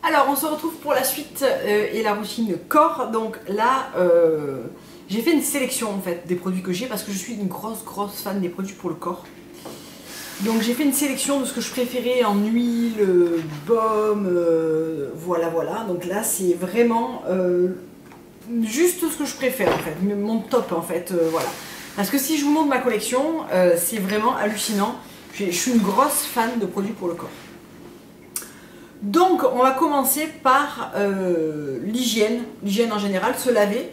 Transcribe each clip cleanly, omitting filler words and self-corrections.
Alors on se retrouve pour la suite et la routine corps. Donc là j'ai fait une sélection en fait des produits que j'ai parce que je suis une grosse fan des produits pour le corps. Donc j'ai fait une sélection de ce que je préférais en huile, baume, voilà. Donc là c'est vraiment juste ce que je préfère en fait, mon top en fait, voilà. Parce que si je vous montre ma collection, c'est vraiment hallucinant. Je suis une grosse fan de produits pour le corps. Donc on va commencer par l'hygiène en général, se laver.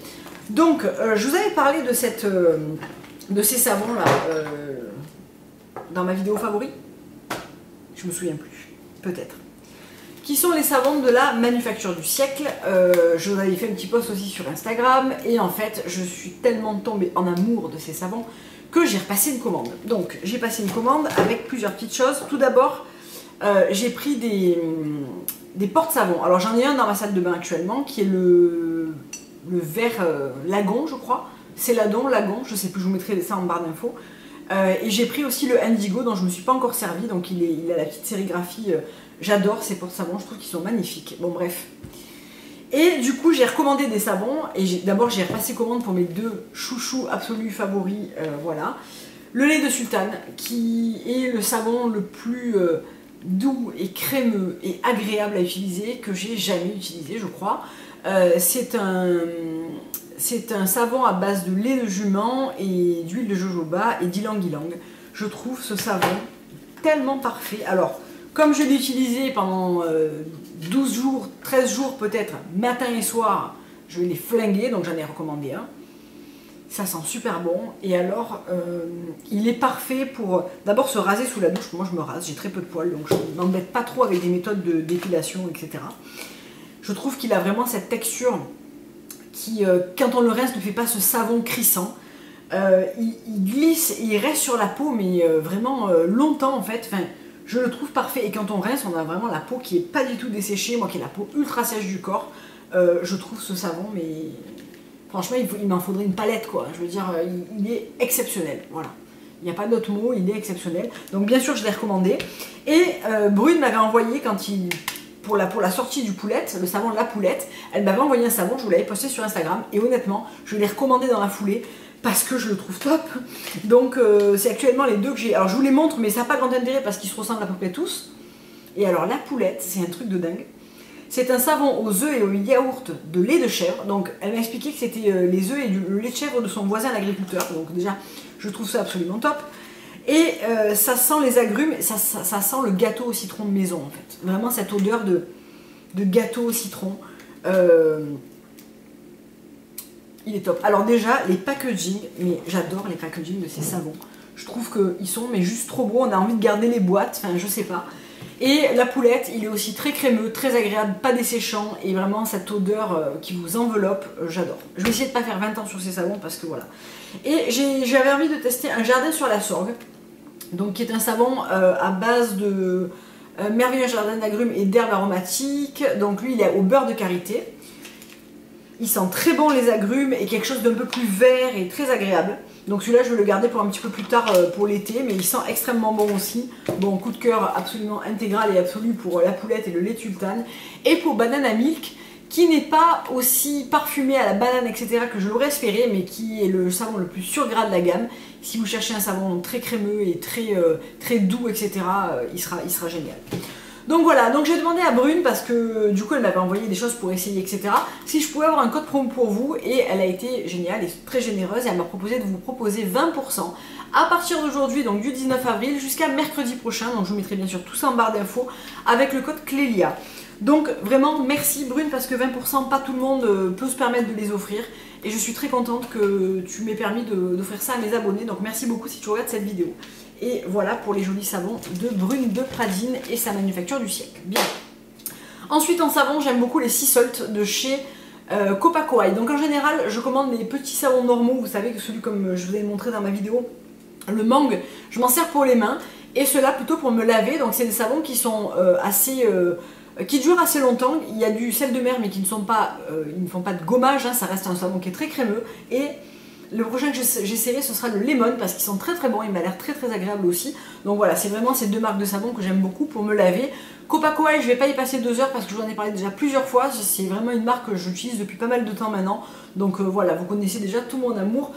Donc je vous avais parlé de ces savons là dans ma vidéo favori. Je me souviens plus, peut-être. Qui sont les savons de la manufacture du siècle. Je vous avais fait un petit post aussi sur Instagram et en fait je suis tellement tombée en amour de ces savons que j'ai repassé une commande. Donc j'ai passé une commande avec plusieurs petites choses. Tout d'abord j'ai pris des porte-savons. Alors j'en ai un dans ma salle de bain actuellement qui est le vert lagon je crois. C'est lagon, je sais plus, je vous mettrai ça en barre d'infos. Et j'ai pris aussi le indigo dont je ne me suis pas encore servi. Donc il a la petite sérigraphie. J'adore ces porte-savons, je trouve qu'ils sont magnifiques. Bon bref. Et du coup j'ai recommandé des savons. Et d'abord j'ai repassé commande pour mes deux chouchous absolus favoris. Voilà. Le lait de sultane qui est le savon le plus... doux et crémeux et agréable à utiliser que j'ai jamais utilisé je crois. C'est un savon à base de lait de jument et d'huile de jojoba et d'ylang-ylang. Je trouve ce savon tellement parfait. Alors comme je l'ai utilisé pendant 12 jours, 13 jours peut-être, matin et soir, je l'ai flingué, donc j'en ai recommandé un. Ça sent super bon et alors il est parfait pour d'abord se raser sous la douche. Moi je me rase, j'ai très peu de poils donc je ne m'embête pas trop avec des méthodes d'épilation etc. Je trouve qu'il a vraiment cette texture qui quand on le rince ne fait pas ce savon crissant. Il glisse et il reste sur la peau mais vraiment longtemps en fait. Enfin, je le trouve parfait et quand on rince on a vraiment la peau qui est pas du tout desséchée. Moi qui ai la peau ultra sèche du corps, je trouve ce savon mais... Franchement, il m'en faudrait une palette, quoi. Je veux dire, il est exceptionnel. Voilà. Il n'y a pas d'autre mot, il est exceptionnel. Donc, bien sûr, je l'ai recommandé. Et Brune m'avait envoyé, pour la sortie du Poulette, le savon La Poulette, elle m'avait envoyé un savon, je vous l'avais posté sur Instagram. Et honnêtement, je l'ai recommandé dans la foulée parce que je le trouve top. Donc, c'est actuellement les deux que j'ai. Alors, je vous les montre, mais ça n'a pas grand intérêt parce qu'ils se ressemblent à peu près tous. Et alors, La Poulette, c'est un truc de dingue. C'est un savon aux œufs et au yaourt de lait de chèvre. Donc elle m'a expliqué que c'était les œufs et le lait de chèvre de son voisin l'agriculteur. Donc déjà, je trouve ça absolument top. Et ça sent les agrumes, ça sent le gâteau au citron de maison en fait. Vraiment cette odeur de gâteau au citron. Il est top. Alors déjà, les packaging, mais j'adore les packaging de ces savons. Je trouve qu'ils sont mais juste trop beaux. On a envie de garder les boîtes, enfin je sais pas. Et La Poulette, il est aussi très crémeux, très agréable, pas desséchant et vraiment cette odeur qui vous enveloppe, j'adore. Je vais essayer de ne pas faire 20 ans sur ces savons parce que voilà. Et j'avais envie de tester un jardin sur la sorgue, donc qui est un savon à base de merveilleux jardin d'agrumes et d'herbes aromatiques. Donc lui, il est au beurre de karité. Il sent très bon les agrumes et quelque chose d'un peu plus vert et très agréable. Donc celui-là, je vais le garder pour un petit peu plus tard pour l'été, mais il sent extrêmement bon aussi. Bon, coup de cœur absolument intégral et absolu pour La Poulette et le lait de sultane. Et pour Banana Milk, qui n'est pas aussi parfumé à la banane, etc. que je l'aurais espéré, mais qui est le savon le plus surgras de la gamme. Si vous cherchez un savon très crémeux et très doux, etc., il sera génial. Donc voilà, donc j'ai demandé à Brune, parce que du coup elle m'avait envoyé des choses pour essayer, etc. Si je pouvais avoir un code promo pour vous, et elle a été géniale et très généreuse, et elle m'a proposé de vous proposer 20% à partir d'aujourd'hui, donc du 19 avril, jusqu'à mercredi prochain. Donc je vous mettrai bien sûr tout ça en barre d'infos, avec le code Clélia. Donc vraiment merci Brune, parce que 20%, pas tout le monde peut se permettre de les offrir. Et je suis très contente que tu m'aies permis d'offrir ça à mes abonnés. Donc merci beaucoup si tu regardes cette vidéo. Et voilà pour les jolis savons de Brune de Pradine et sa manufacture du siècle. Bien. Ensuite en savon, j'aime beaucoup les sea salt de chez Copacoai. Donc en général, je commande les petits savons normaux. Vous savez que celui comme je vous ai montré dans ma vidéo, le mangue, je m'en sers pour les mains. Et ceux-là plutôt pour me laver. Donc c'est des savons qui sont qui durent assez longtemps. Il y a du sel de mer mais qui ne sont pas, ils ne font pas de gommage, hein. Ça reste un savon qui est très crémeux et Le prochain que j'essaierai, ce sera le Lemon, parce qu'ils sont très très bons, il m'a l'air très très agréable aussi. Donc voilà, c'est vraiment ces deux marques de savon que j'aime beaucoup pour me laver. Copacoa, je vais pas y passer 2 heures parce que je vous en ai parlé déjà plusieurs fois. C'est vraiment une marque que j'utilise depuis pas mal de temps maintenant. Donc voilà, vous connaissez déjà tout mon amour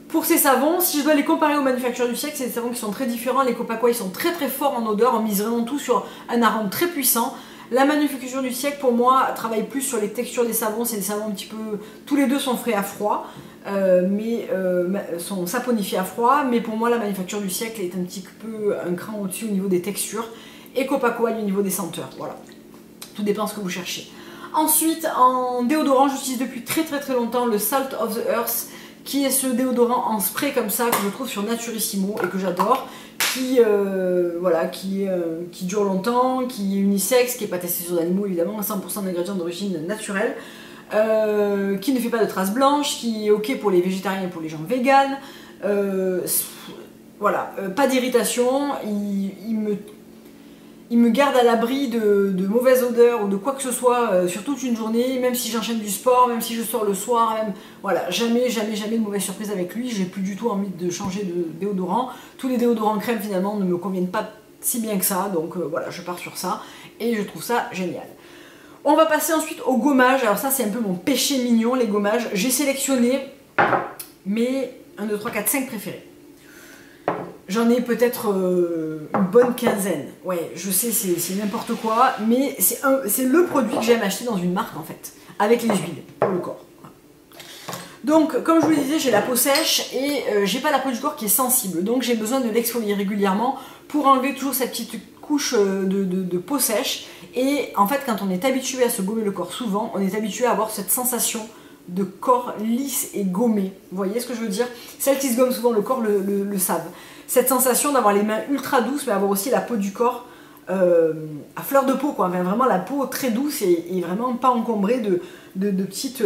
pour ces savons. Si je dois les comparer aux manufactures du siècle, c'est des savons qui sont très différents. Les Copacoa, ils sont très très forts en odeur, on mise vraiment tout sur un arôme très puissant. La manufacture du siècle, pour moi, travaille plus sur les textures des savons. C'est des savons un petit peu... Tous les deux sont frais à froid, sont saponifiés à froid. Mais pour moi, la manufacture du siècle est un petit peu un cran au-dessus au niveau des textures. Et Copacoa au niveau des senteurs. Voilà. Tout dépend de ce que vous cherchez. Ensuite, en déodorant, j'utilise depuis très très très longtemps le Salt of the Earth, qui est ce déodorant en spray comme ça que je trouve sur Naturissimo et que j'adore, voilà, qui dure longtemps, qui est unisexe, qui n'est pas testé sur des animaux évidemment, 100% d'ingrédients d'origine naturelle, qui ne fait pas de traces blanches, qui est ok pour les végétariens et pour les gens véganes, voilà, pas d'irritation, il me garde à l'abri de mauvaises odeurs ou de quoi que ce soit sur toute une journée, même si j'enchaîne du sport, même si je sors le soir, même, voilà, jamais de mauvaise surprise avec lui. J'ai plus du tout envie de changer de déodorant. Tous les déodorants crème finalement ne me conviennent pas si bien que ça, donc voilà, je pars sur ça et je trouve ça génial. On va passer ensuite au gommage. Alors ça c'est un peu mon péché mignon, les gommages. J'ai sélectionné mes 1, 2, 3, 4, 5 préférés. J'en ai peut-être une bonne quinzaine. Ouais, je sais, c'est n'importe quoi, mais c'est le produit que j'aime acheter dans une marque en fait, avec les huiles pour le corps. Donc, comme je vous le disais, j'ai la peau sèche et j'ai pas la peau du corps qui est sensible, donc j'ai besoin de l'exfolier régulièrement pour enlever toujours cette petite couche de peau sèche. Et en fait, quand on est habitué à se gommer le corps souvent, on est habitué à avoir cette sensation de corps lisse et gommé. Vous voyez ce que je veux dire? Celles qui se gomment souvent le corps le savent. Cette sensation d'avoir les mains ultra douces, mais avoir aussi la peau du corps à fleur de peau, quoi. Enfin, vraiment la peau très douce et vraiment pas encombrée de petites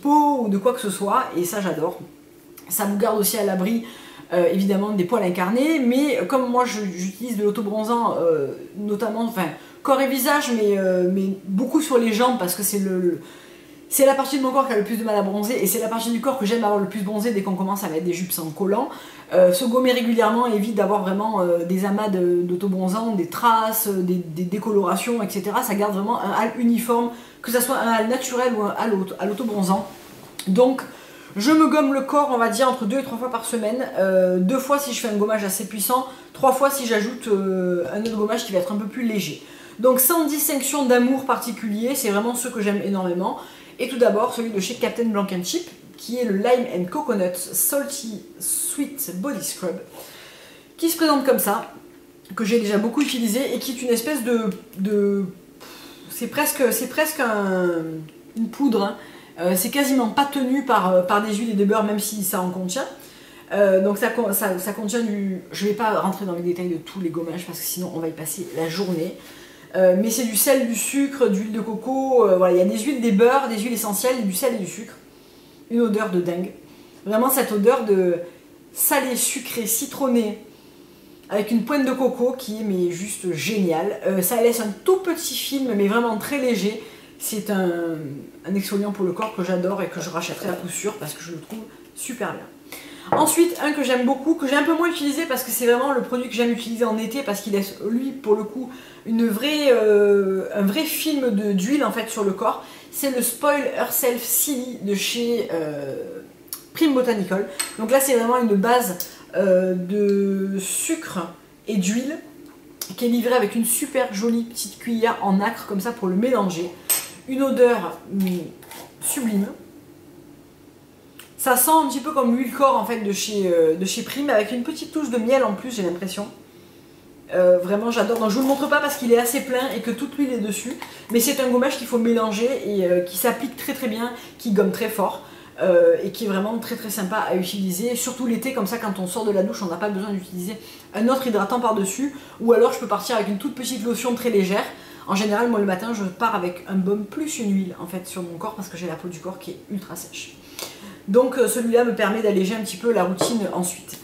peaux ou de quoi que ce soit. Et ça, j'adore. Ça vous garde aussi à l'abri, évidemment, des poils incarnés. Mais comme moi, j'utilise de l'autobronzant, notamment, enfin, corps et visage, mais beaucoup sur les jambes parce que c'est la partie de mon corps qui a le plus de mal à bronzer et c'est la partie du corps que j'aime avoir le plus bronzé dès qu'on commence à mettre des jupes sans collant. Se gommer régulièrement évite d'avoir vraiment des amas d'autobronzant, des traces, des décolorations, etc. Ça garde vraiment un hal uniforme, que ce soit un hal naturel ou un hal à l'autobronzant. Donc je me gomme le corps, on va dire, entre 2 et 3 fois par semaine. 2 fois si je fais un gommage assez puissant, 3 fois si j'ajoute un autre gommage qui va être un peu plus léger. Donc sans distinction d'amour particulier, c'est vraiment ce que j'aime énormément. Et tout d'abord, celui de chez Captain Blankenship, qui est le Lime and Coconut Salty Sweet Body Scrub, qui se présente comme ça, que j'ai déjà beaucoup utilisé, et qui est une espèce c'est presque une poudre, hein. C'est quasiment pas tenu par des huiles et des beurres, même si ça en contient. Donc ça contient du... Je vais pas rentrer dans les détails de tous les gommages, parce que sinon on va y passer la journée. Mais c'est du sel, du sucre, d'huile de coco, voilà, il y a des huiles, des beurres, des huiles essentielles, du sel et du sucre. Une odeur de dingue. Vraiment cette odeur de salé, sucré, citronné, avec une pointe de coco qui est mais juste géniale. Ça laisse un tout petit film, mais vraiment très léger. C'est un exfoliant pour le corps que j'adore et que je rachèterai à coup sûr parce que je le trouve super bien. Ensuite, un que j'aime beaucoup, que j'ai un peu moins utilisé parce que c'est vraiment le produit que j'aime utiliser en été parce qu'il laisse, lui, pour le coup, un vrai film d'huile en fait sur le corps. C'est le Spoil Yourself Silly de chez Prime Botanical. Donc là, c'est vraiment une base de sucre et d'huile qui est livrée avec une super jolie petite cuillère en nacre comme ça pour le mélanger. Une odeur sublime. Ça sent un petit peu comme l'huile corps en fait de chez Prime avec une petite touche de miel en plus, j'ai l'impression. Vraiment j'adore. Donc je vous le montre pas parce qu'il est assez plein et que toute l'huile est dessus. Mais c'est un gommage qu'il faut mélanger et qui s'applique très très bien, qui gomme très fort et qui est vraiment très très sympa à utiliser. Surtout l'été comme ça quand on sort de la douche on n'a pas besoin d'utiliser un autre hydratant par dessus. Ou alors je peux partir avec une toute petite lotion très légère. En général moi le matin je pars avec un baume plus une huile en fait sur mon corps parce que j'ai la peau du corps qui est ultra sèche. Donc celui-là me permet d'alléger un petit peu la routine ensuite.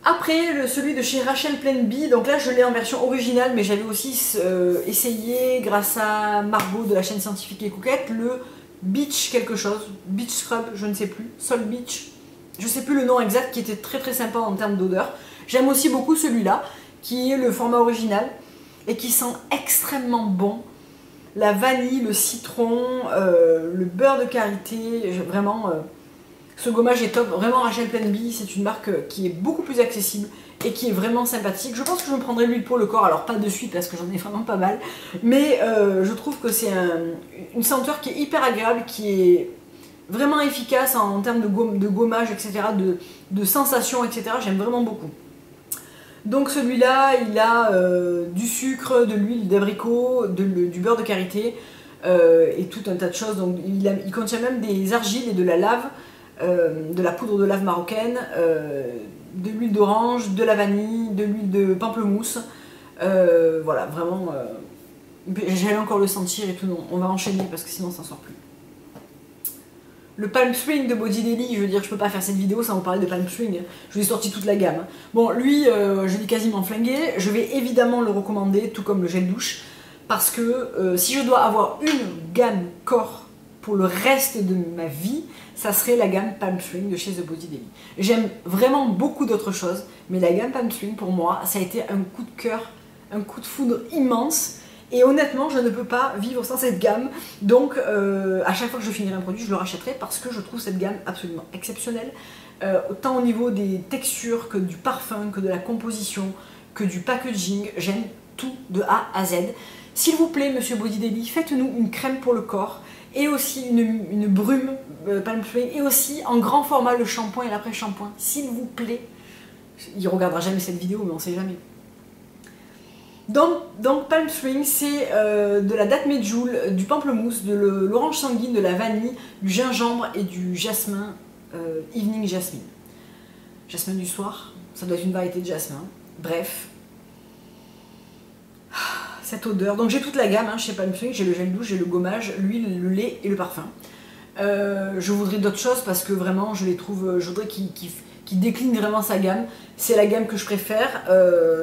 Après, celui de chez Rachel Plain Bee, donc là je l'ai en version originale, mais j'avais aussi essayé, grâce à Margot de la chaîne Scientifique et Coquette, le Beach quelque chose, Beach Scrub, je ne sais plus, Sol Beach. je sais plus le nom exact, qui était très très sympa en termes d'odeur. J'aime aussi beaucoup celui-là, qui est le format original et qui sent extrêmement bon. La vanille, le citron, le beurre de karité, vraiment, ce gommage est top. Vraiment, Rachel Plain Bee, c'est une marque qui est beaucoup plus accessible et qui est vraiment sympathique. Je pense que je me prendrai l'huile pour le corps, alors pas de suite parce que j'en ai vraiment pas mal, mais je trouve que c'est une senteur qui est hyper agréable, qui est vraiment efficace en termes de gommage, etc., de sensations, etc. J'aime vraiment beaucoup. Donc celui-là, il a du sucre, de l'huile d'abricot, du beurre de karité et tout un tas de choses. Donc il contient même des argiles et de la lave, de la poudre de lave marocaine, de l'huile d'orange, de la vanille, de l'huile de pamplemousse. Voilà, vraiment, j'allais encore le sentir et tout. Non, on va enchaîner parce que sinon ça ne sort plus. Le Palm Spring de Body Daily, je veux dire, je peux pas faire cette vidéo sans vous parler de Palm Spring. Je vous ai sorti toute la gamme. Bon, lui, je l'ai quasiment flingué. Je vais évidemment le recommander, tout comme le gel douche, parce que si je dois avoir une gamme corps pour le reste de ma vie, ça serait la gamme Palm Spring de chez The Body Daily. J'aime vraiment beaucoup d'autres choses, mais la gamme Palm Spring, pour moi, ça a été un coup de cœur, un coup de foudre immense. Et honnêtement, je ne peux pas vivre sans cette gamme. Donc, à chaque fois que je finirai un produit, je le rachèterai parce que je trouve cette gamme absolument exceptionnelle. Autant au niveau des textures, que du parfum, que de la composition, que du packaging. J'aime tout de A à Z. S'il vous plaît, monsieur Body Daily, faites-nous une crème pour le corps et aussi une brume Palm Spring et aussi en grand format le shampoing et l'après-shampoing. S'il vous plaît. Il regardera jamais cette vidéo, mais on sait jamais. Donc Palm Spring, c'est de la date medjool, du pamplemousse, de l'orange sanguine, de la vanille, du gingembre et du jasmin, evening jasmine. Jasmin du soir, ça doit être une variété de jasmin. Bref, cette odeur. Donc j'ai toute la gamme chez Palm Spring, j'ai le gel douche, j'ai le gommage, l'huile, le lait et le parfum. Je voudrais d'autres choses parce que vraiment je les trouve, je voudrais qui décline vraiment sa gamme. C'est la gamme que je préfère.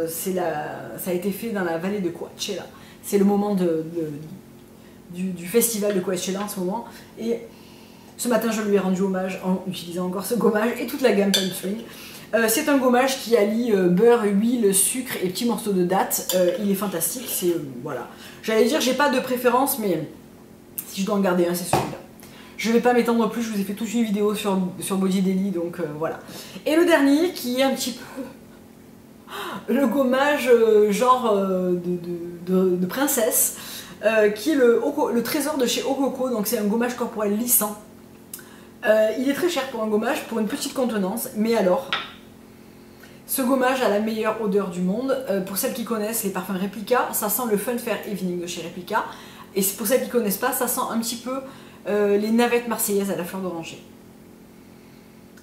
Ça a été fait dans la vallée de Coachella. C'est le moment du festival de Coachella en ce moment. Et ce matin, je lui ai rendu hommage en utilisant encore ce gommage et toute la gamme Palm Spring. C'est un gommage qui allie beurre, huile, sucre et petits morceaux de date. Il est fantastique. Voilà. J'allais dire, j'ai pas de préférence, mais si je dois en garder un, c'est celui-là. Je ne vais pas m'étendre plus, je vous ai fait toute une vidéo sur Body Daily, donc voilà. Et le dernier, qui est un petit peu le gommage genre de princesse, qui est le trésor de chez Ococo, donc c'est un gommage corporel lissant. Il est très cher pour un gommage, pour une petite contenance, mais alors, ce gommage a la meilleure odeur du monde. Pour celles qui connaissent les parfums Replica, ça sent le Fun Fair Evening de chez Replica. Et pour celles qui ne connaissent pas, ça sent un petit peu les navettes marseillaises à la fleur d'oranger.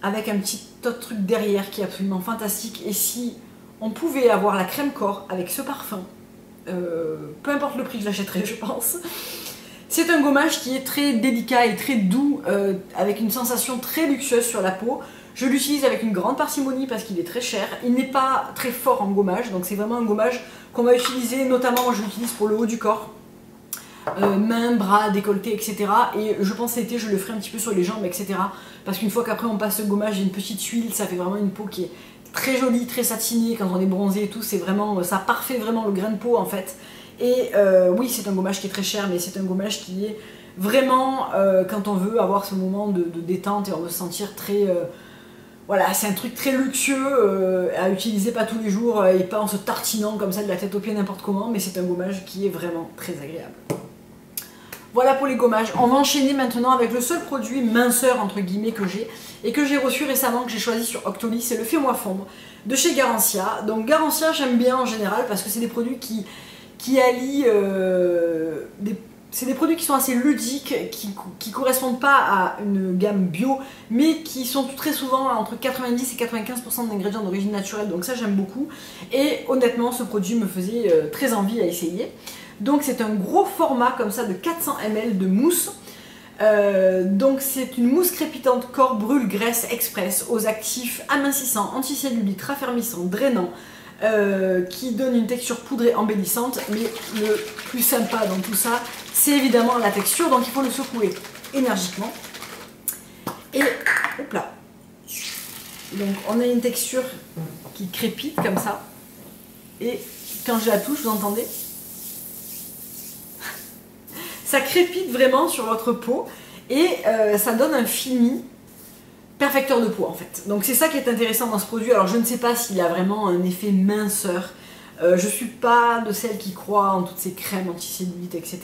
Avec un petit autre truc derrière qui est absolument fantastique. Et si on pouvait avoir la crème corps avec ce parfum, peu importe le prix, je l'achèterais, je pense. C'est un gommage qui est très délicat et très doux, avec une sensation très luxueuse sur la peau. Je l'utilise avec une grande parcimonie parce qu'il est très cher. Il n'est pas très fort en gommage, donc c'est vraiment un gommage qu'on va utiliser, notamment moi je l'utilise pour le haut du corps. Mains, bras, décolleté, etc. Et je pense l'été je le ferai un petit peu sur les jambes, etc. Parce qu'une fois qu'après on passe ce gommage et une petite huile, ça fait vraiment une peau qui est très jolie, très satinée quand on est bronzé et tout. C'est vraiment, ça parfait vraiment le grain de peau en fait. Et oui, c'est un gommage qui est très cher, mais c'est un gommage qui est vraiment quand on veut avoir ce moment de détente et on veut se sentir très... voilà, c'est un truc très luxueux à utiliser pas tous les jours et pas en se tartinant comme ça de la tête aux pieds n'importe comment, mais c'est un gommage qui est vraiment très agréable. Voilà pour les gommages. On va enchaîner maintenant avec le seul produit minceur entre guillemets que j'ai et que j'ai reçu récemment, que j'ai choisi sur Octoly, c'est le Fais-moi fondre de chez Garancia. Donc Garancia j'aime bien en général parce que c'est des produits qui allient c'est des produits qui sont assez ludiques, qui correspondent pas à une gamme bio, mais qui sont très souvent entre 90 et 95% d'ingrédients d'origine naturelle, donc ça j'aime beaucoup. Et honnêtement, ce produit me faisait très envie à essayer. Donc c'est un gros format comme ça de 400 ml de mousse. Donc c'est une mousse crépitante corps brûle graisse express aux actifs amincissants, anticellulites, raffermissants, drainants, qui donne une texture poudrée embellissante, mais le plus sympa dans tout ça, c'est évidemment la texture, donc il faut le secouer énergiquement. Et hop là, Donc on a une texture qui crépite comme ça. Et quand je la touche, vous entendez? Ça crépite vraiment sur votre peau et ça donne un fini perfecteur de peau en fait. Donc c'est ça qui est intéressant dans ce produit. Alors je ne sais pas s'il a vraiment un effet minceur. Je suis pas de celles qui croient en toutes ces crèmes anti-cellulite, etc.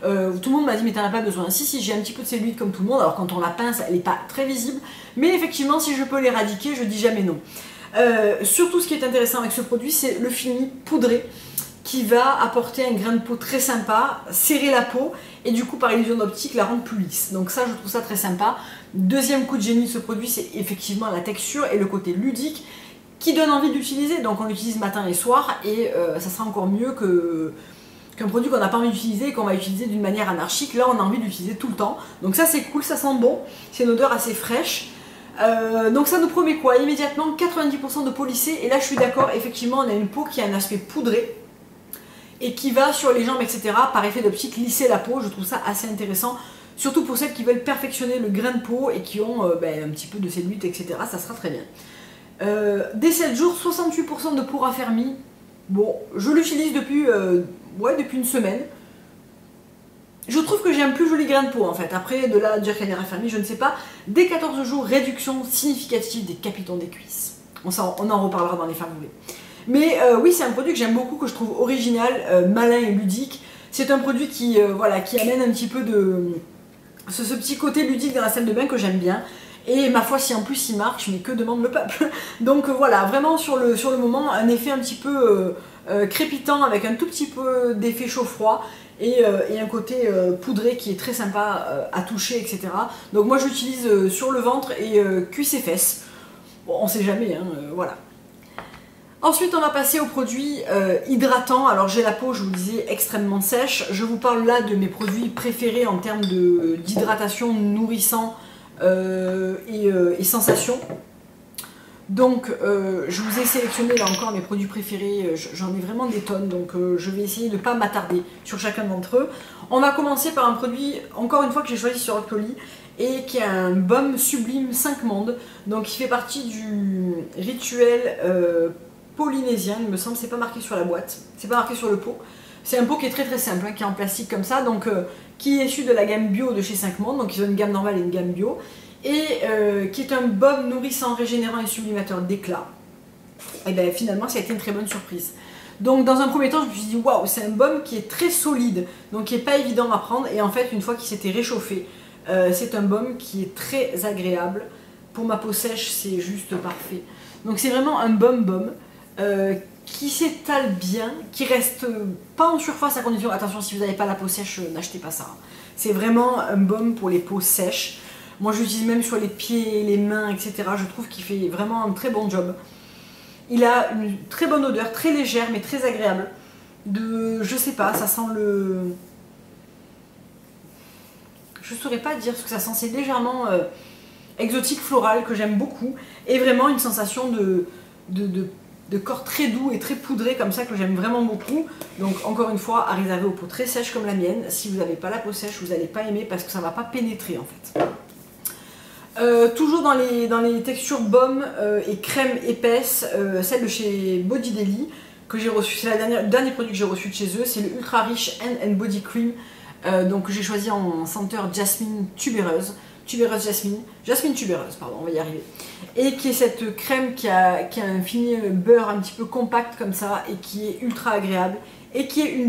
Tout le monde m'a dit mais t'en as pas besoin. Si, j'ai un petit peu de cellulite comme tout le monde. Alors quand on la pince, elle n'est pas très visible. Mais effectivement, si je peux l'éradiquer, je dis jamais non. Surtout ce qui est intéressant avec ce produit, c'est le fini poudré qui va apporter un grain de peau très sympa, serrer la peau et du coup par illusion d'optique la rendre plus lisse. Donc ça, je trouve ça très sympa. Deuxième coup de génie de ce produit, c'est effectivement la texture et le côté ludique qui donne envie d'utiliser. Donc on l'utilise matin et soir et ça sera encore mieux qu'un produit qu'on n'a pas envie d'utiliser et qu'on va utiliser d'une manière anarchique. Là, on a envie d'utiliser tout le temps. Donc ça, c'est cool, ça sent bon. C'est une odeur assez fraîche. Donc ça nous promet quoi? Immédiatement 90% de peau lissée. Et là, je suis d'accord, effectivement, on a une peau qui a un aspect poudré et qui va sur les jambes, etc. par effet d'optique lisser la peau. Je trouve ça assez intéressant. Surtout pour celles qui veulent perfectionner le grain de peau et qui ont un petit peu de cellulite, etc. Ça sera très bien. Dès 7 jours, 68% de peau raffermie. Bon, je l'utilise depuis une semaine. Je trouve que j'ai un plus joli grain de peau en fait. Après, de là à dire qu'elle est raffermie, je ne sais pas. Dès 14 jours, réduction significative des capitons des cuisses. On en reparlera dans les favoris. Mais oui, c'est un produit que j'aime beaucoup, que je trouve original, malin et ludique. C'est un produit qui amène un petit peu de ce petit côté ludique dans la salle de bain que j'aime bien. Et ma foi, si en plus il marche, mais que demande le peuple? Donc voilà, vraiment sur le moment, un effet un petit peu crépitant avec un tout petit peu d'effet chaud-froid et un côté poudré qui est très sympa à toucher, etc. Donc moi j'utilise sur le ventre et cuisses et fesses. Bon, on sait jamais, hein, voilà. Ensuite, on va passer aux produits hydratants. Alors j'ai la peau, je vous le disais, extrêmement sèche. Je vous parle là de mes produits préférés en termes d'hydratation nourrissant et sensations. Donc je vous ai sélectionné là encore mes produits préférés, j'en ai vraiment des tonnes, donc je vais essayer de ne pas m'attarder sur chacun d'entre eux. On va commencer par un produit, encore une fois, que j'ai choisi sur Octoly et qui est un baume sublime 5 mondes, donc qui fait partie du rituel polynésien, il me semble. C'est pas marqué sur la boîte, c'est pas marqué sur le pot. C'est un pot qui est très très simple, hein, qui est en plastique comme ça, donc qui est issu de la gamme bio de chez 5 mondes, donc ils ont une gamme normale et une gamme bio, et qui est un baume nourrissant, régénérant et sublimateur d'éclat. Et bien finalement, ça a été une très bonne surprise. Donc dans un premier temps, je me suis dit waouh, c'est un baume qui est très solide, donc qui n'est pas évident à prendre, et en fait, une fois qu'il s'était réchauffé, c'est un baume qui est très agréable. Pour ma peau sèche, c'est juste parfait. Donc c'est vraiment un baume qui s'étale bien, qui reste pas en surface à condition. Attention, si vous n'avez pas la peau sèche, n'achetez pas ça. C'est vraiment un baume pour les peaux sèches. Moi, je l'utilise même sur les pieds, les mains, etc. Je trouve qu'il fait vraiment un très bon job. Il a une très bonne odeur, très légère, mais très agréable. Je sais pas, ça sent le... Je saurais pas dire ce que ça sent. C'est légèrement exotique, floral, que j'aime beaucoup. Et vraiment une sensation de corps très doux et très poudré comme ça, que j'aime vraiment beaucoup. Donc encore une fois, à réserver aux peaux très sèches comme la mienne. Si vous n'avez pas la peau sèche, vous n'allez pas aimer parce que ça ne va pas pénétrer en fait. Toujours dans les textures baume et crème épaisse, celle de chez Body Daily que j'ai reçu, c'est le dernier produit que j'ai reçu de chez eux, c'est le Ultra Rich Hand and Body Cream, donc j'ai choisi en senteur Jasmine tubéreuse, Jasmine tubéreuse, pardon, on va y arriver, et qui est cette crème qui a un fini beurre un petit peu compact comme ça et qui est ultra agréable et qui est un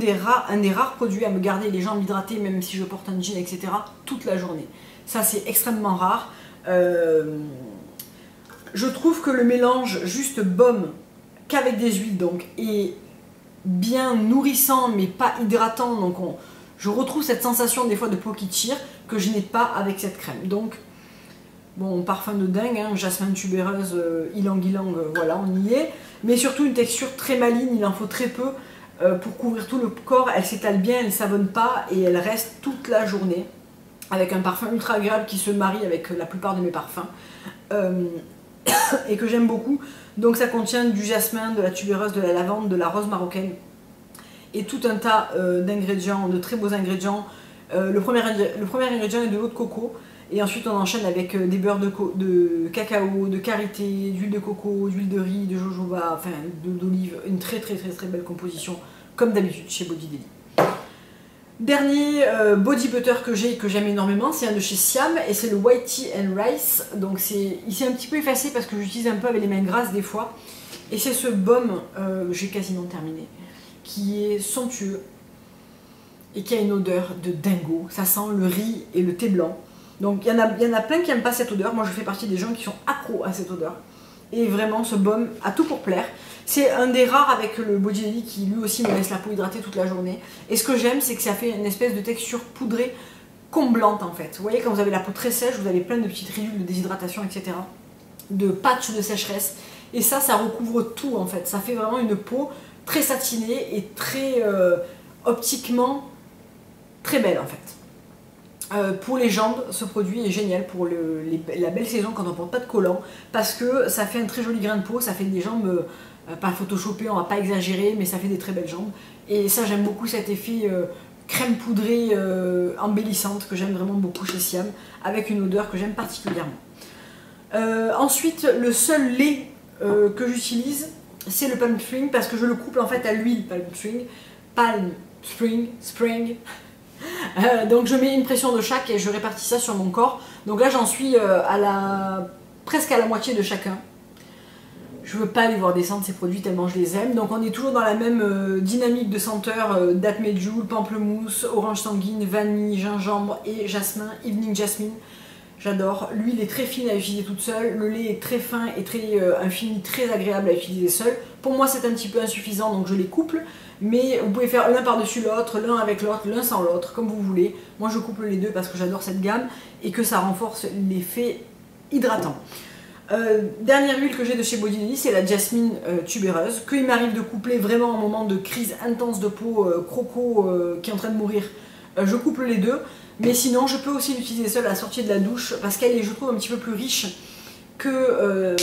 des rares produits à me garder les jambes hydratées même si je porte un jean, etc. toute la journée. Ça c'est extrêmement rare. Je trouve que le mélange juste baume qu'avec des huiles donc est bien nourrissant mais pas hydratant, donc je retrouve cette sensation des fois de peau qui tire que je n'ai pas avec cette crème. Donc bon, parfum de dingue, hein, jasmine tubéreuse, ylang ylang, voilà, on y est, mais surtout une texture très maligne, il en faut très peu pour couvrir tout le corps. Elle s'étale bien, elle ne savonne pas et elle reste toute la journée, avec un parfum ultra agréable qui se marie avec la plupart de mes parfums et que j'aime beaucoup. Donc ça contient du jasmin, de la tubéreuse, de la lavande, de la rose marocaine et tout un tas d'ingrédients, de très beaux ingrédients. Le premier ingrédient est de l'eau de coco Et ensuite on enchaîne avec des beurres de cacao, de karité, d'huile de coco, d'huile de riz, de jojoba, enfin d'olive. Une très belle composition, comme d'habitude chez Body Deli. Dernier body butter que j'ai et que j'aime énormément, c'est un de chez Siam et c'est le White Tea and Rice. Donc il s'est un petit peu effacé parce que j'utilise un peu avec les mains grasses des fois. Et c'est ce baume, j'ai quasiment terminé, qui est somptueux et qui a une odeur de dingo. Ça sent le riz et le thé blanc. Donc il y en a plein qui n'aiment pas cette odeur. Moi je fais partie des gens qui sont accros à cette odeur. Et vraiment ce baume a tout pour plaire. C'est un des rares avec le Body Deli qui lui aussi me laisse la peau hydratée toute la journée. Et ce que j'aime, c'est que ça fait une espèce de texture poudrée comblante en fait. Vous voyez, quand vous avez la peau très sèche, vous avez plein de petites ridules de déshydratation, etc. De patchs de sécheresse. Et ça recouvre tout en fait. Ça fait vraiment une peau très satinée et très optiquement très belle en fait. Pour les jambes, ce produit est génial pour la belle saison quand on ne porte pas de collant parce que ça fait un très joli grain de peau, ça fait des jambes pas photoshopées, on va pas exagérer, mais ça fait des très belles jambes. Et ça, j'aime beaucoup cet effet crème poudrée embellissante que j'aime vraiment beaucoup chez Siam, avec une odeur que j'aime particulièrement. Ensuite, le seul lait que j'utilise, c'est le Palm Spring parce que je le couple en fait à l'huile Palm Spring. Donc je mets une pression de chaque et je répartis ça sur mon corps. Donc là j'en suis presque à la moitié de chacun. Je veux pas les voir descendre ces produits tellement je les aime. Donc on est toujours dans la même dynamique de senteur, date medjool, pamplemousse, orange sanguine, vanille, gingembre et jasmin, evening jasmine. J'adore. L'huile est très fine à utiliser toute seule, le lait est très fin et infini, très agréable à utiliser seul. Pour moi c'est un petit peu insuffisant donc je les couple. Mais vous pouvez faire l'un par-dessus l'autre, l'un avec l'autre, l'un sans l'autre, comme vous voulez. Moi je couple les deux parce que j'adore cette gamme et que ça renforce l'effet hydratant. Dernière huile que j'ai de chez Body Deli, c'est la jasmine tubéreuse, qu'il m'arrive de coupler vraiment en moment de crise intense de peau, croco qui est en train de mourir. Je couple les deux, mais sinon je peux aussi l'utiliser seule à la sortie de la douche parce qu'elle est, je trouve, un petit peu plus riche que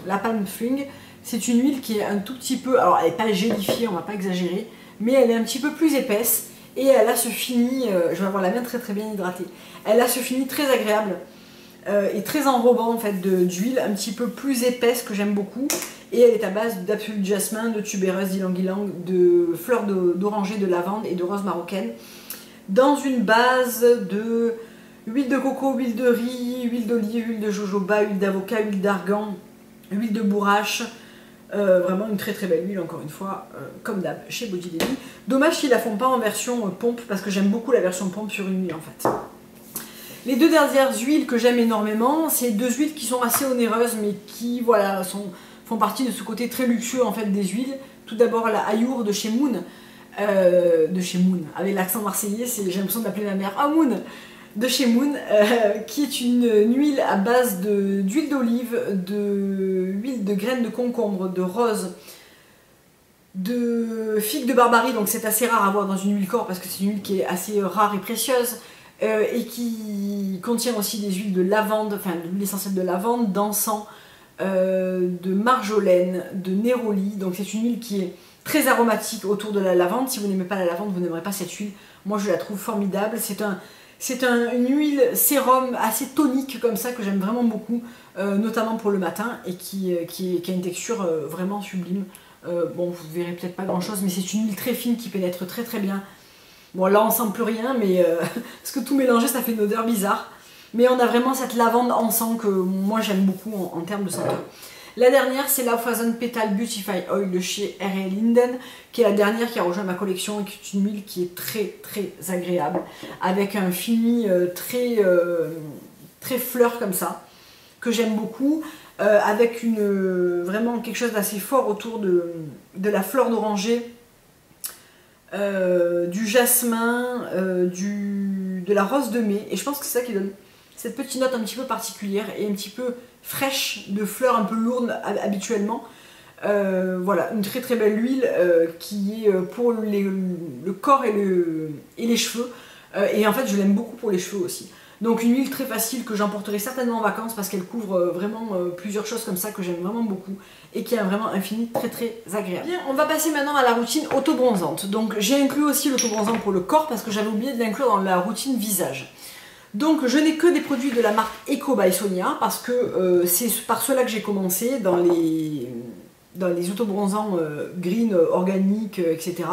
la Palm Spring. C'est une huile qui est un tout petit peu, alors elle n'est pas gélifiée, on va pas exagérer, mais elle est un petit peu plus épaisse et elle a ce fini, je vais avoir la main très bien hydratée, elle a ce fini très agréable et très enrobant en fait d'huile, un petit peu plus épaisse que j'aime beaucoup et elle est à base d'absolute jasmin, de tubéreuse d'ylang-ylang, de fleurs d'oranger, de lavande et de rose marocaine dans une base de huile de coco, huile de riz, huile d'olive, huile de jojoba, huile d'avocat, huile d'argan, huile de bourrache. Vraiment une très belle huile encore une fois, comme d'hab chez Body Deli. Dommage qu'ils la font pas en version pompe parce que j'aime beaucoup la version pompe sur une huile en fait. Les deux dernières huiles que j'aime énormément, c'est deux huiles qui sont assez onéreuses mais qui voilà font partie de ce côté très luxueux en fait des huiles. Tout d'abord la Ayour de chez Moon, avec l'accent marseillais, j'ai l'impression d'appeler ma mère Moon. De chez Moon, qui est une huile à base d'huile d'olive, d'huile de graines de concombre, de rose, de figues de Barbarie, donc c'est assez rare à avoir dans une huile corps parce que c'est une huile qui est assez rare et précieuse, et qui contient aussi des huiles de lavande, enfin de l'huile essentielle de lavande, d'encens, de marjolaine, de néroli, donc c'est une huile qui est très aromatique autour de la lavande. Si vous n'aimez pas la lavande, vous n'aimerez pas cette huile. Moi je la trouve formidable, c'est une huile sérum assez tonique comme ça que j'aime vraiment beaucoup, notamment pour le matin et qui a une texture vraiment sublime. Bon, vous verrez peut-être pas grand chose, mais c'est une huile très fine qui pénètre très bien. Bon, là on sent plus rien, mais parce que tout mélangé ça fait une odeur bizarre. Mais on a vraiment cette lavande encens que moi j'aime beaucoup en termes de senteur. La dernière, c'est la Thousand Petal Beautify Oil de chez R.A. Linden, qui est la dernière qui a rejoint ma collection et qui est une huile qui est très agréable, avec un fini très fleur comme ça, que j'aime beaucoup, avec vraiment quelque chose d'assez fort autour de la fleur d'oranger, du jasmin, de la rose de mai, et je pense que c'est ça qui donne cette petite note un petit peu particulière et un petit peu fraîche de fleurs un peu lourdes habituellement. Voilà, une très belle huile qui est pour le corps et les cheveux. Et en fait, je l'aime beaucoup pour les cheveux aussi. Donc une huile très facile que j'emporterai certainement en vacances parce qu'elle couvre vraiment plusieurs choses comme ça que j'aime vraiment beaucoup et qui a vraiment un fini très agréable. Bien, on va passer maintenant à la routine auto-bronzante. Donc j'ai inclus aussi l'auto-bronzant pour le corps parce que j'avais oublié de l'inclure dans la routine visage. Donc je n'ai que des produits de la marque Eco by Sonia parce que c'est par cela que j'ai commencé dans les autobronzants green, organiques, etc.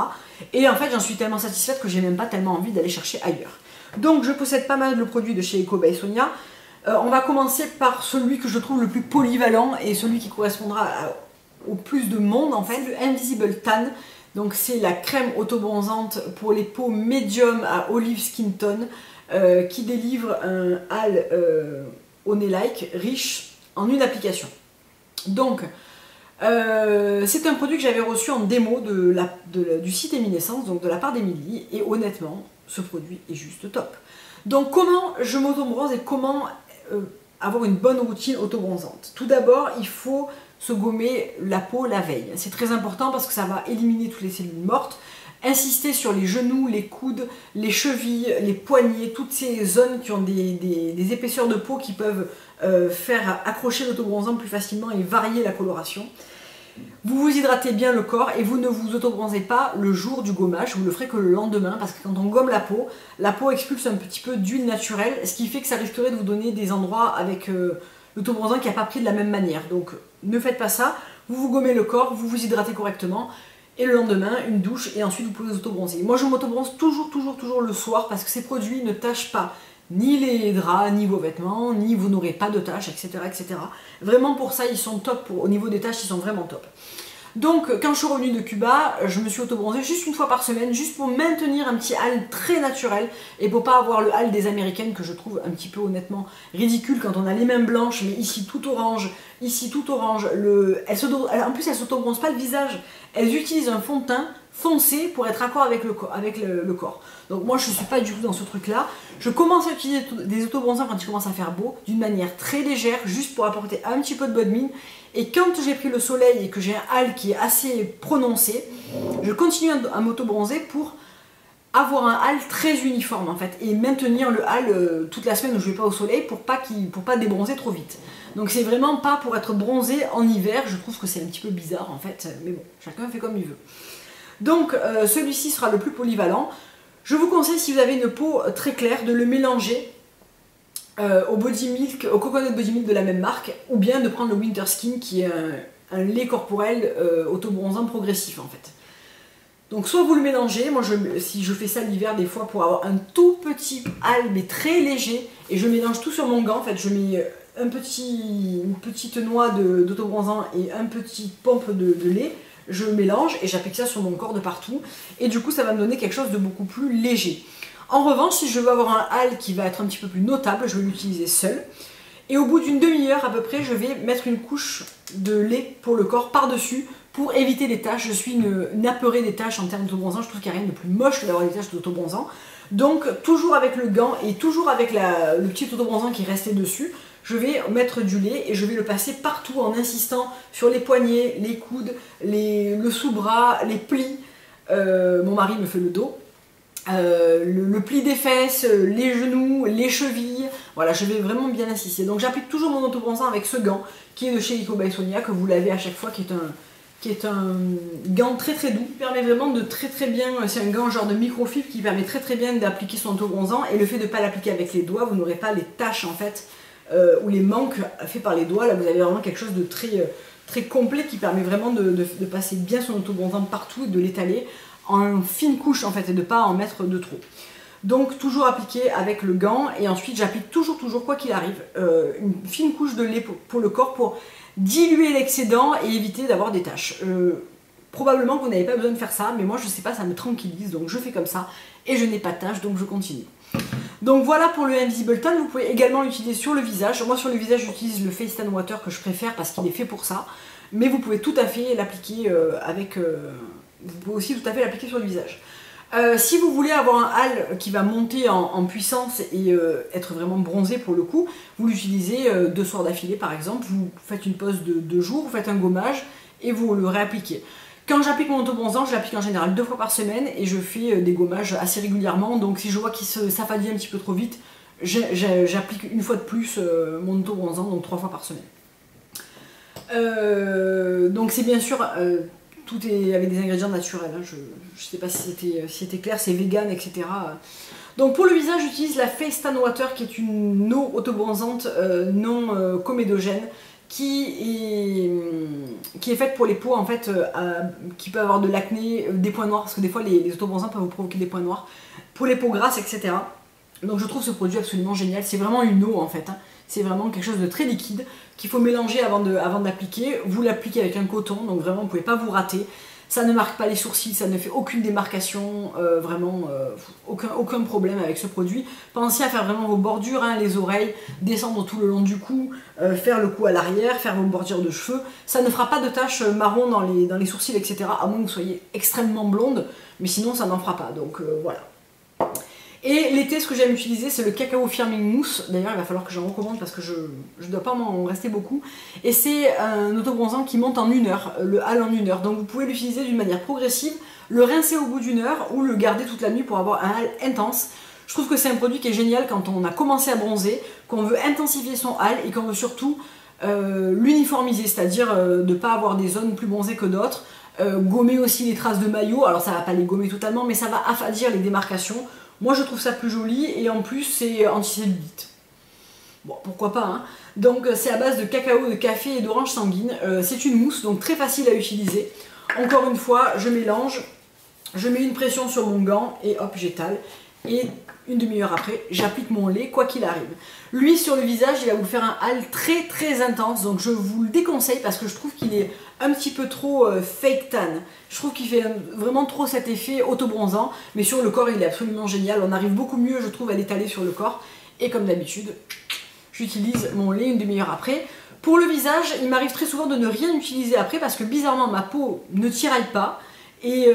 Et en fait j'en suis tellement satisfaite que j'ai même pas tellement envie d'aller chercher ailleurs. Donc je possède pas mal de produits de chez Eco by Sonia. On va commencer par celui que je trouve le plus polyvalent et celui qui correspondra au plus de monde en fait, le Invisible Tan. Donc c'est la crème autobronzante pour les peaux médium à olive skin tone qui délivre un hâle au nez-like riche en une application. Donc c'est un produit que j'avais reçu en démo du site Eminescence, donc de la part d'Emilie, et honnêtement ce produit est juste top. Donc comment je m'auto-bronze et comment avoir une bonne routine auto-bronzante? Tout d'abord il faut se gommer la peau la veille. C'est très important parce que ça va éliminer toutes les cellules mortes. Insister sur les genoux, les coudes, les chevilles, les poignets, toutes ces zones qui ont des épaisseurs de peau qui peuvent faire accrocher l'autobronzant plus facilement et varier la coloration. Vous vous hydratez bien le corps et vous ne vous autobronzez pas le jour du gommage, vous le ferez que le lendemain parce que quand on gomme la peau expulse un petit peu d'huile naturelle, ce qui fait que ça risquerait de vous donner des endroits avec l'autobronzant qui n'a pas pris de la même manière. Donc ne faites pas ça, vous vous gommez le corps, vous vous hydratez correctement et le lendemain une douche et ensuite vous pouvez vous autobronzer. Moi je m'autobronze toujours le soir parce que ces produits ne tachent pas ni les draps, ni vos vêtements, ni vous n'aurez pas de taches, etc., etc. Vraiment pour ça ils sont top, au niveau des taches ils sont vraiment top. Donc quand je suis revenue de Cuba, je me suis auto-bronzée juste une fois par semaine, juste pour maintenir un petit hâle très naturel et pour pas avoir le hâle des américaines que je trouve un petit peu honnêtement ridicule quand on a les mains blanches mais ici tout orange, ici tout orange. En plus elles s'auto-bronzent pas le visage, elles utilisent un fond de teint foncé pour être accord avec le corps. Donc moi je ne suis pas du tout dans ce truc là. Je commence à utiliser des autobronzants quand il commence à faire beau, d'une manière très légère, juste pour apporter un petit peu de bonne mine. Et quand j'ai pris le soleil et que j'ai un hâle qui est assez prononcé, je continue à m'auto-bronzer pour avoir un hâle très uniforme en fait et maintenir le hâle toute la semaine où je ne vais pas au soleil pour pas débronzer trop vite. Donc c'est vraiment pas pour être bronzé en hiver, je trouve que c'est un petit peu bizarre en fait, mais bon, chacun fait comme il veut. Donc celui-ci sera le plus polyvalent. Je vous conseille, si vous avez une peau très claire, de le mélanger au body milk, au coconut body milk de la même marque, ou bien de prendre le Winter Skin qui est un lait corporel auto-bronzant progressif en fait. Donc soit vous le mélangez, moi si je fais ça l'hiver des fois pour avoir un tout petit hâle mais très léger, et je mélange tout sur mon gant, en fait je mets une petite noix d'auto-bronzant et un petit pompe de lait, je mélange et j'applique ça sur mon corps de partout, et du coup ça va me donner quelque chose de beaucoup plus léger. En revanche, si je veux avoir un hâle qui va être un petit peu plus notable, je vais l'utiliser seul. Et au bout d'une demi-heure à peu près, je vais mettre une couche de lait pour le corps par-dessus pour éviter les taches. Je suis une apeurée des taches en termes d'autobronzant. Je trouve qu'il n'y a rien de plus moche que d'avoir des taches d'autobronzant. Donc toujours avec le gant et toujours avec le petit autobronzant qui est resté dessus, je vais mettre du lait et je vais le passer partout en insistant sur les poignets, les coudes, le sous-bras, les plis. Mon mari me fait le dos. Le pli des fesses, les genoux, les chevilles, voilà, je vais vraiment bien insister. Donc j'applique toujours mon autobronzant avec ce gant qui est de chez Eco by Sonia, que vous l'avez à chaque fois, qui est un gant très très doux, qui permet vraiment de très bien, c'est un gant genre de microfibre qui permet très bien d'appliquer son autobronzant, et le fait de ne pas l'appliquer avec les doigts, vous n'aurez pas les taches en fait, ou les manques faits par les doigts. Là vous avez vraiment quelque chose de très complet qui permet vraiment de passer bien son autobronzant partout et de l'étaler en fine couche en fait et de ne pas en mettre de trop. Donc toujours appliqué avec le gant, et ensuite j'applique toujours quoi qu'il arrive une fine couche de lait pour le corps pour diluer l'excédent et éviter d'avoir des taches. Probablement que vous n'avez pas besoin de faire ça, mais moi je sais pas, ça me tranquillise, donc je fais comme ça et je n'ai pas de taches, donc je continue. Donc voilà pour le Invisible Tan. Vous pouvez également l'utiliser sur le visage. Moi sur le visage j'utilise le Face Tan Water que je préfère parce qu'il est fait pour ça, mais vous pouvez tout à fait l'appliquer vous pouvez aussi tout à fait l'appliquer sur le visage. Si vous voulez avoir un hâle qui va monter en puissance et être vraiment bronzé pour le coup, vous l'utilisez 2 soirs d'affilée par exemple, vous faites une pause de 2 jours, vous faites un gommage et vous le réappliquez. Quand j'applique mon autobronzant, je l'applique en général 2 fois par semaine et je fais des gommages assez régulièrement, donc si je vois qu'il s'affadit un petit peu trop vite, j'applique une fois de plus mon autobronzant, donc 3 fois par semaine. Donc c'est bien sûr... tout est avec des ingrédients naturels, hein. Je ne sais pas si c'était clair, c'est vegan, etc. Donc pour le visage, j'utilise la Face Tan Water qui est une eau autobronzante non comédogène qui est faite pour les peaux en fait qui peuvent avoir de l'acné, des points noirs, parce que des fois les autobronzants peuvent vous provoquer des points noirs, pour les peaux grasses, etc. Donc je trouve ce produit absolument génial, c'est vraiment une eau en fait, hein. C'est vraiment quelque chose de très liquide qu'il faut mélanger avant de l'appliquer. Vous l'appliquez avec un coton, donc vraiment vous ne pouvez pas vous rater. Ça ne marque pas les sourcils, ça ne fait aucune démarcation, vraiment aucun problème avec ce produit. Pensez à faire vraiment vos bordures, hein, les oreilles, descendre tout le long du cou, faire le cou à l'arrière, faire vos bordures de cheveux. Ça ne fera pas de taches marron dans les sourcils, etc. À moins que vous soyez extrêmement blonde, mais sinon ça n'en fera pas, donc voilà. Et l'été, ce que j'aime utiliser, c'est le Cacao Firming Mousse. D'ailleurs, il va falloir que j'en recommande parce que je ne dois pas m'en rester beaucoup. Et c'est un autobronzant qui monte en 1 heure, le hâle en 1 heure. Donc vous pouvez l'utiliser d'une manière progressive, le rincer au bout d'1 heure ou le garder toute la nuit pour avoir un hâle intense. Je trouve que c'est un produit qui est génial quand on a commencé à bronzer, qu'on veut intensifier son hâle et qu'on veut surtout l'uniformiser, c'est-à-dire de ne pas avoir des zones plus bronzées que d'autres. Gommer aussi les traces de maillot, alors ça ne va pas les gommer totalement, mais ça va affadir les démarcations. Moi je trouve ça plus joli et en plus c'est anticellulite. Bon, pourquoi pas, hein. Donc c'est à base de cacao, de café et d'orange sanguine. C'est une mousse, donc très facile à utiliser. Encore une fois, je mélange, je mets une pression sur mon gant et hop, j'étale. Et une demi-heure après, j'applique mon lait, quoi qu'il arrive. Lui, sur le visage, il va vous faire un hâle très très intense, donc je vous le déconseille parce que je trouve qu'il est un petit peu trop fake tan. Je trouve qu'il fait vraiment trop cet effet auto-bronzant, mais sur le corps, il est absolument génial. On arrive beaucoup mieux, je trouve, à l'étaler sur le corps. Et comme d'habitude, j'utilise mon lait une demi-heure après. Pour le visage, il m'arrive très souvent de ne rien utiliser après parce que bizarrement, ma peau ne tiraille pas. Et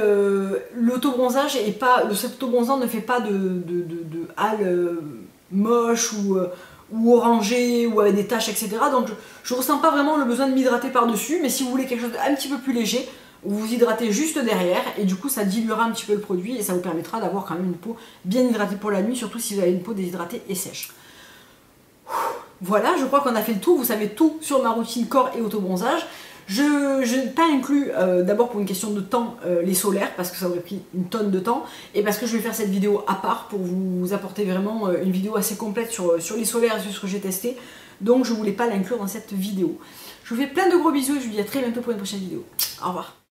l'autobronzage est pas, cet autobronzant ne fait pas de hâle moche ou orangé ou avec des taches, etc. Donc je ressens pas vraiment le besoin de m'hydrater par-dessus, mais si vous voulez quelque chose d'un petit peu plus léger, vous vous hydratez juste derrière et du coup ça diluera un petit peu le produit et ça vous permettra d'avoir quand même une peau bien hydratée pour la nuit, surtout si vous avez une peau déshydratée et sèche. Voilà, je crois qu'on a fait le tour, vous savez tout sur ma routine corps et autobronzage. Je n'ai pas inclus, d'abord pour une question de temps, les solaires, parce que ça aurait pris une tonne de temps, et parce que je vais faire cette vidéo à part pour vous apporter vraiment une vidéo assez complète sur les solaires et sur ce que j'ai testé, donc je ne voulais pas l'inclure dans cette vidéo. Je vous fais plein de gros bisous et je vous dis à très bientôt pour une prochaine vidéo. Au revoir.